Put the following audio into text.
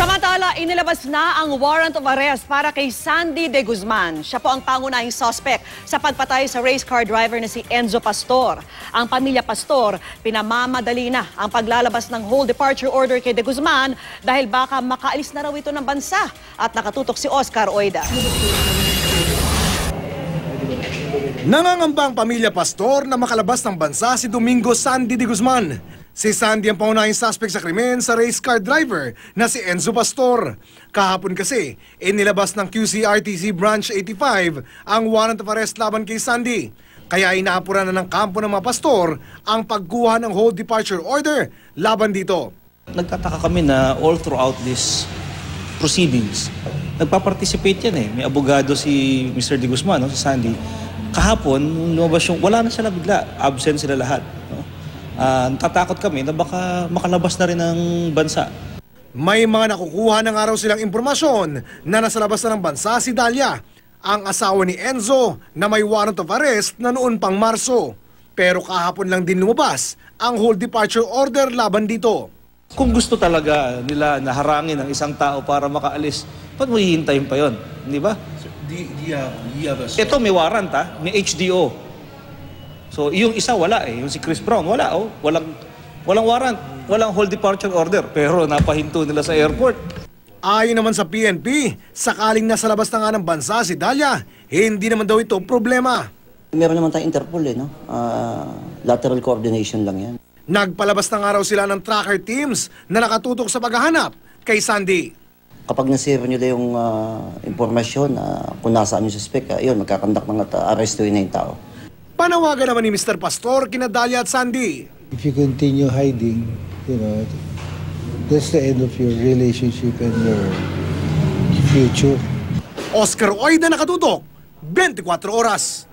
Samantala, inilabas na ang warrant of arrest para kay Sandy De Guzman. Siya po ang pangunahing suspect sa pagpatay sa race car driver na si Enzo Pastor. Ang pamilya Pastor, pinamamadali na ang paglalabas ng whole departure order kay De Guzman dahil baka makaalis na raw ito ng bansa. At nakatutok si Oscar Oida. Nangangamba ang pamilya Pastor na makalabas ng bansa si Domingo Sandy De Guzman. Si Sandy ang pangunahing suspect sa krimen sa race car driver na si Enzo Pastor. Kahapon kasi, inilabas ng QCRTC Branch 85 ang warrant of arrest laban kay Sandy. Kaya inaapuran na ng kampo ng mga pastor ang pagkuha ng whole departure order laban dito. Nagtataka kami na all throughout this proceedings, nagpa-participate yan eh. May abogado si Mr. De Guzman, no? Si Sandy. Kahapon, nung lumabas yung, wala na sila bigla, absent sila lahat. No? Natatakot kami na baka makalabas na rin ng bansa. May mga nakukuha ng araw silang impormasyon na nasa labas na ng bansa si Dalia, ang asawa ni Enzo na may warrant of arrest na noon pang Marso. Pero kahapon lang din lumabas ang whole departure order laban dito. Kung gusto talaga nila na harangin ang isang tao para makaalis, ba't mo hihintayin pa yun? Di ba? Ito may warrant ha, may HDO. So yung isa wala eh, yung si Chris Brown wala oh, walang warrant, walang whole departure order pero napahinto nila sa airport. Ayon naman sa PNP, sakaling nasa labas na nga ng bansa si Dalia, hindi naman daw ito problema. Meron naman tayong Interpol eh, no? Lateral coordination lang yan. Nagpalabas na nga raw sila ng tracker teams na nakatutok sa paghahanap kay Sandy. Kapag nasira nila yung impormasyon kung nasaan yung suspect, yun, magkakandak ng arrestuin na yung tao. Panawagan naman ni Mr. Pastor kina Dalia at Sandy. If you continue hiding, you know, that's the end of your relationship and your future. Oscar Oida, nakatutok, 24 oras.